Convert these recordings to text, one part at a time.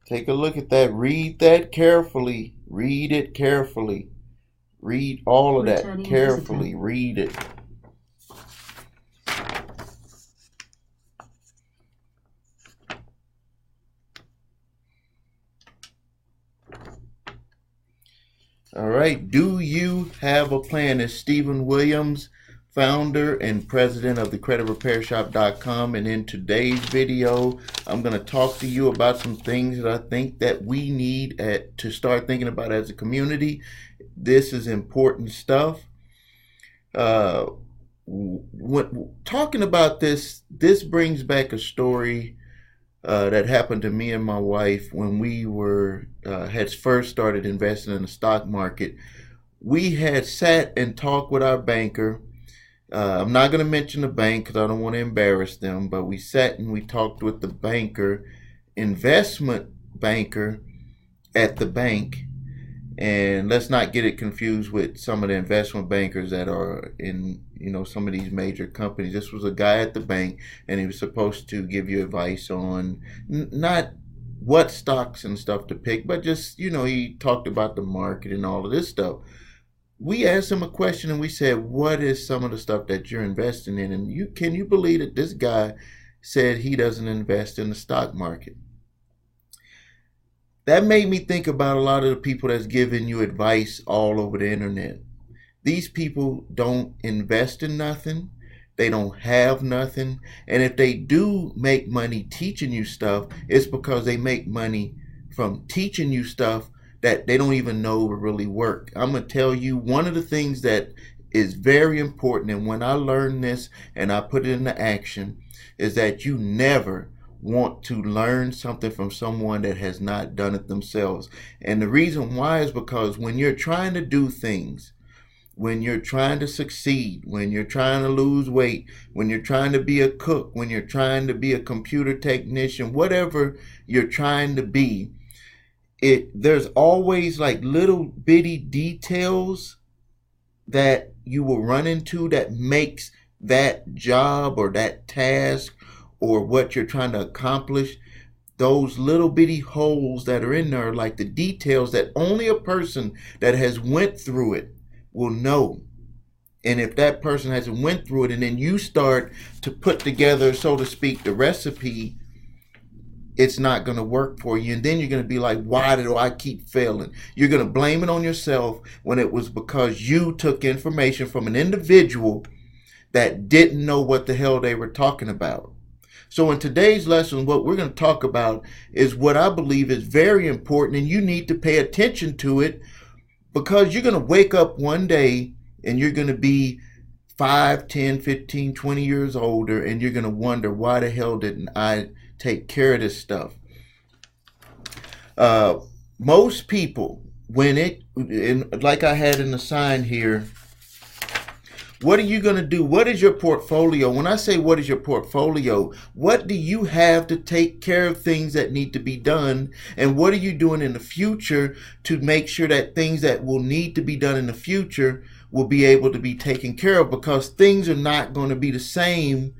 Take a look at that. Read that carefully. Read it carefully. Read all of that carefully. Read it. All right. Do you have a plan? It's Stephen Williams, founder and president of thecreditrepairshop.com. And in today's video, I'm going to talk to you about some things that I think that we need to start thinking about as a community. This is important stuff. When talking about this brings back a story that happened to me and my wife when we had first started investing in the stock market. We had sat and talked with our banker. I'm not going to mention the bank because I don't want to embarrass them, but we sat and we talked with the investment banker at the bank. And let's not get it confused with some of the investment bankers that are in, some of these major companies. This was a guy at the bank, and he was supposed to give you advice on not what stocks and stuff to pick, but just, he talked about the market and all of this stuff. We asked him a question and we said, what is some of the stuff that you're investing in? And can you believe that this guy said he doesn't invest in the stock market? That made me think about a lot of the people that's giving you advice all over the internet. These people don't invest in nothing. They don't have nothing. And if they do make money teaching you stuff, it's because they make money from teaching you stuff that they don't even know will really work. I'm going to tell you one of the things that is very important, and when I learned this and I put it into action, is that you never want to learn something from someone that has not done it themselves. And the reason why is because when you're trying to do things, when you're trying to succeed, when you're trying to lose weight, when you're trying to be a cook, when you're trying to be a computer technician, whatever you're trying to be, there's always like little bitty details that you will run into that makes that job or that task or what you're trying to accomplish, those little bitty holes that are in there, like the details that only a person that has went through it will know. And if that person hasn't went through it, and then you start to put together, so to speak, the recipe, it's not going to work for you. And then you're going to be like, why do I keep failing? You're going to blame it on yourself when it was because you took information from an individual that didn't know what the hell they were talking about. So in today's lesson, what we're going to talk about is what I believe is very important, and you need to pay attention to it, because you're going to wake up one day and you're going to be 5, 10, 15, 20 years older, and you're going to wonder, why the hell didn't I take care of this stuff? Most people, like I had in the sign here, what are you going to do? What is your portfolio? When I say what is your portfolio, what do you have to take care of things that need to be done? And what are you doing in the future to make sure that things that will need to be done in the future will be able to be taken care of? Because things are not going to be the same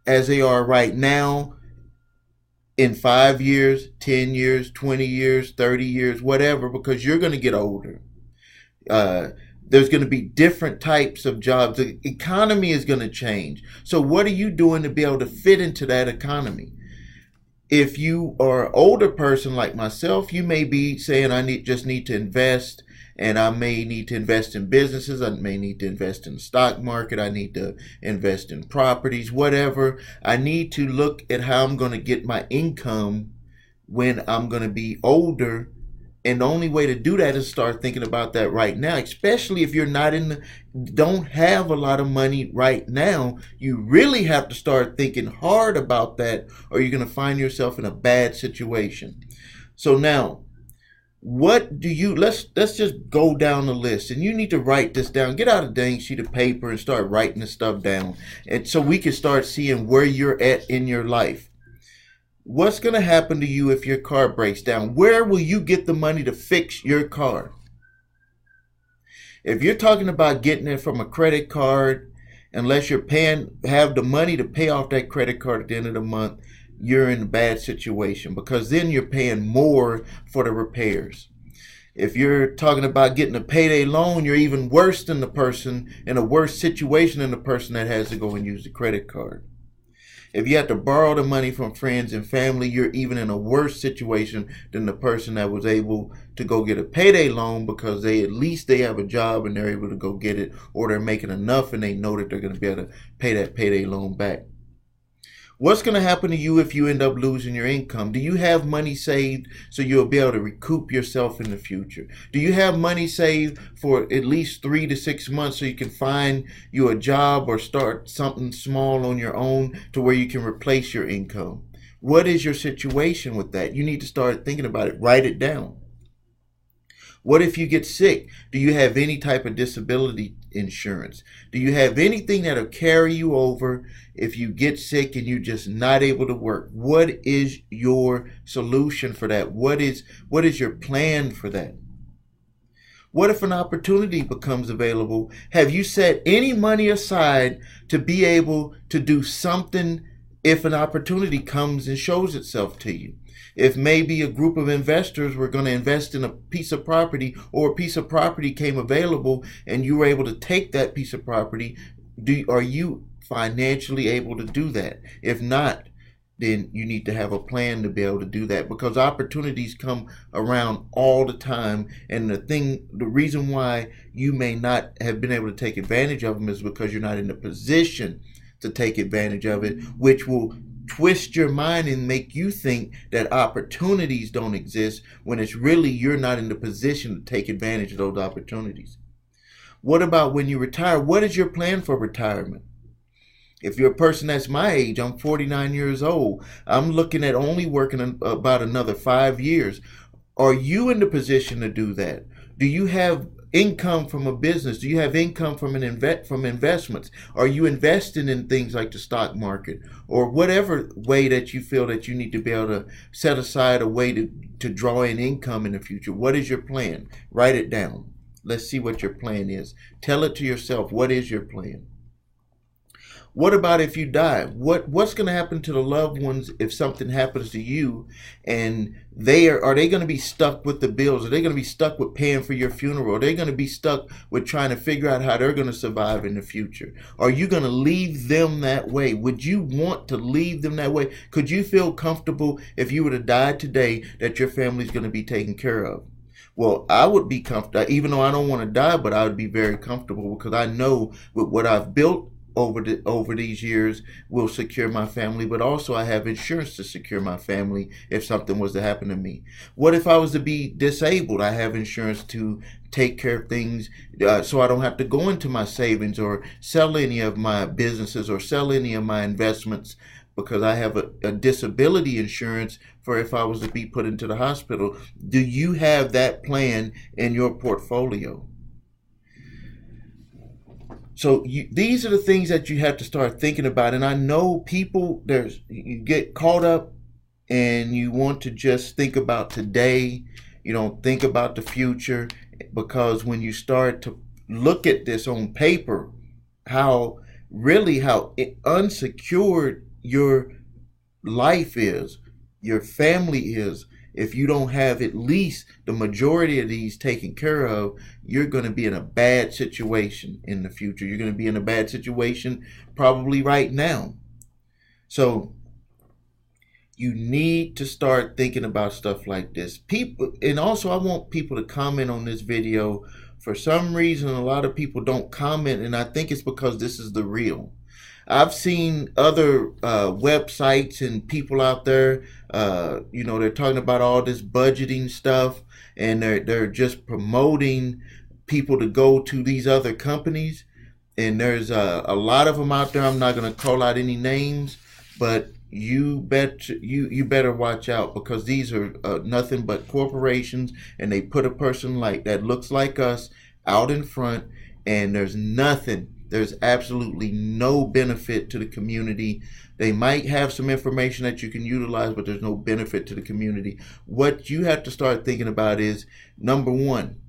as they are right now in 5 years, 10 years, 20 years, 30 years, whatever, because you're going to get older. There's going to be different types of jobs. The economy is going to change. So what are you doing to be able to fit into that economy? If you are an older person like myself, you may be saying, I just need to invest, and I may need to invest in businesses. I may need to invest in the stock market. I need to invest in properties, whatever. I need to look at how I'm going to get my income when I'm going to be older. And the only way to do that is start thinking about that right now, especially if you're don't have a lot of money right now. You really have to start thinking hard about that, or you're going to find yourself in a bad situation. So now, let's just go down the list, and you need to write this down. Get out a dang sheet of paper and start writing this stuff down, and so we can start seeing where you're at in your life. What's going to happen to you if your car breaks down? Where will you get the money to fix your car? If you're talking about getting it from a credit card, unless you're have the money to pay off that credit card at the end of the month, you're in a bad situation, because then you're paying more for the repairs. If you're talking about getting a payday loan, you're even worse than the person, in a worse situation than the person that has to go and use the credit card. If you have to borrow the money from friends and family, you're even in a worse situation than the person that was able to go get a payday loan, because at least they have a job and they're able to go get it, or they're making enough and they know that they're going to be able to pay that payday loan back. What's going to happen to you if you end up losing your income? Do you have money saved so you'll be able to recoup yourself in the future? Do you have money saved for at least 3 to 6 months so you can find you a job or start something small on your own to where you can replace your income? What is your situation with that? You need to start thinking about it. Write it down. What if you get sick? Do you have any type of disability insurance? Do you have anything that'll carry you over if you get sick and you're just not able to work? What is your solution for that? What is your plan for that? What if an opportunity becomes available? Have you set any money aside to be able to do something if an opportunity comes and shows itself to you? If maybe a group of investors were going to invest in a piece of property, or a piece of property came available and you were able to take that piece of property, are you financially able to do that? If not, then you need to have a plan to be able to do that, because opportunities come around all the time. And the reason why you may not have been able to take advantage of them is because you're not in a position to take advantage of it, which will twist your mind and make you think that opportunities don't exist, when it's really you're not in the position to take advantage of those opportunities. What about when you retire? What is your plan for retirement? If you're a person that's my age, I'm 49 years old. I'm looking at only working about another 5 years. Are you in the position to do that? Do you have income from a business? Do you have income from investments? Are you investing in things like the stock market, or whatever way that you feel that you need to be able to set aside a way to draw in income in the future? What is your plan? Write it down. Let's see what your plan is. Tell it to yourself. What is your plan? What about if you die? What's going to happen to the loved ones if something happens to you, and are they going to be stuck with the bills? Are they going to be stuck with paying for your funeral? Are they going to be stuck with trying to figure out how they're going to survive in the future? Are you going to leave them that way? Would you want to leave them that way? Could you feel comfortable if you were to die today that your family's going to be taken care of? Well, I would be comfortable, even though I don't want to die, but I would be very comfortable, because I know with what I've built over these years will secure my family, but also I have insurance to secure my family if something was to happen to me. What if I was to be disabled? I have insurance to take care of things, so I don't have to go into my savings or sell any of my businesses or sell any of my investments, because I have a disability insurance for if I was to be put into the hospital. Do you have that plan in your portfolio? So these are the things that you have to start thinking about. And I know people, you get caught up and you want to just think about today. You don't think about the future, because when you start to look at this on paper, how unsecured your life is, your family is, if you don't have at least the majority of these taken care of, you're going to be in a bad situation in the future. You're going to be in a bad situation probably right now. So you need to start thinking about stuff like this. And also I want people to comment on this video. For some reason, a lot of people don't comment, and I think it's because this is the real. I've seen other websites and people out there, they're talking about all this budgeting stuff, and they're just promoting people to go to these other companies. And there's a lot of them out there. I'm not going to call out any names, but you better watch out, because these are nothing but corporations, and they put a person that looks like us out in front, and there's absolutely no benefit to the community. They might have some information that you can utilize, but there's no benefit to the community. What you have to start thinking about is, number one,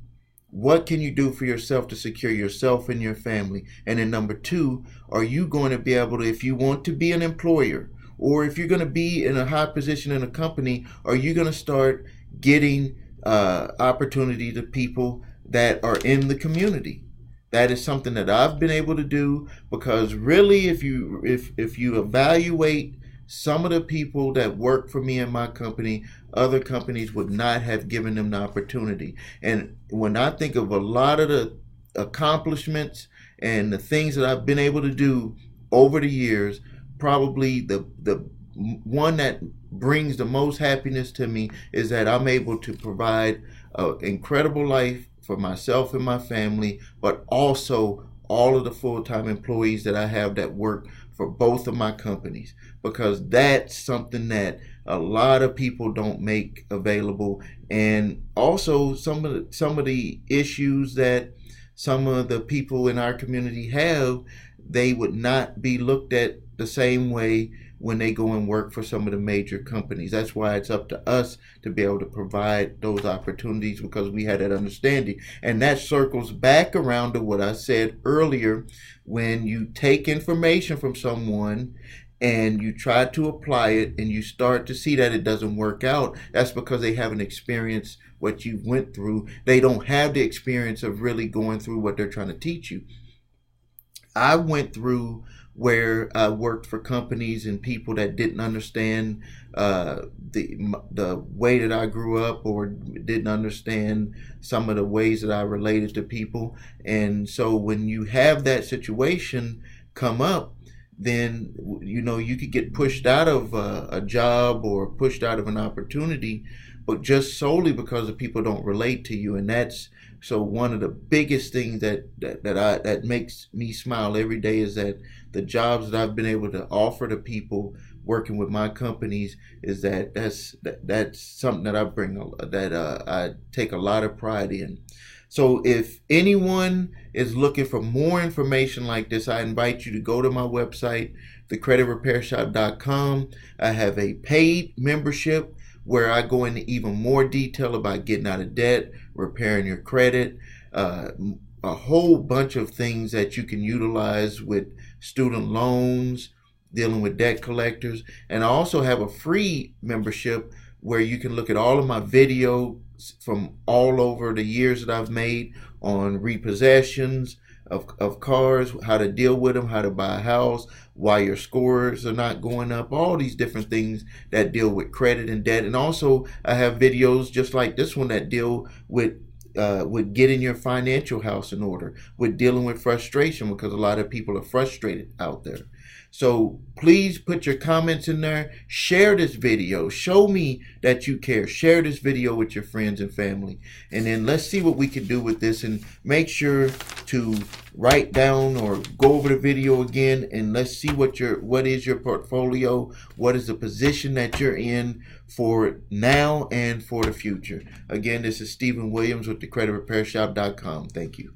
what can you do for yourself to secure yourself and your family? And then number two, are you going to be able to, if you want to be an employer, Or if you're going to be in a high position in a company, are you going to start getting opportunity to people that are in the community? That is something that I've been able to do, because really, if you evaluate some of the people that work for me in my company, other companies would not have given them the opportunity. And when I think of a lot of the accomplishments and the things that I've been able to do over the years, probably the one that brings the most happiness to me is that I'm able to provide an incredible life for myself and my family, but also all of the full-time employees that I have that work for both of my companies, because that's something that a lot of people don't make available. And also some of the issues that some of the people in our community have, they would not be looked at the same way when they go and work for some of the major companies. That's why it's up to us to be able to provide those opportunities, because we had that understanding. And that circles back around to what I said earlier. When you take information from someone and you try to apply it and you start to see that it doesn't work out, that's because they haven't experienced what you went through. They don't have the experience of really going through what they're trying to teach you. I went through where I worked for companies and people that didn't understand the way that I grew up, or didn't understand some of the ways that I related to people. And so when you have that situation come up, then you could get pushed out of a job or pushed out of an opportunity, but just solely because the people don't relate to you. And that's so one of the biggest things that makes me smile every day, is that the jobs that I've been able to offer to people working with my companies, is that's something that I take a lot of pride in. So if anyone is looking for more information like this, I invite you to go to my website, thecreditrepairshop.com. I have a paid membership where I go into even more detail about getting out of debt, repairing your credit, a whole bunch of things that you can utilize with student loans, dealing with debt collectors. And I also have a free membership where you can look at all of my videos from all over the years that I've made on repossessions of cars, how to deal with them, how to buy a house, why your scores are not going up, all these different things that deal with credit and debt. And also I have videos just like this one that deal with getting your financial house in order, with dealing with frustration, because a lot of people are frustrated out there. So please put your comments in there. Share this video. Show me that you care. Share this video with your friends and family. And then let's see what we can do with this. And make sure to write down or go over the video again, and let's see what is your portfolio, what is the position that you're in for now and for the future. Again, this is Stephen Williams with thecreditrepairshop.com. Thank you.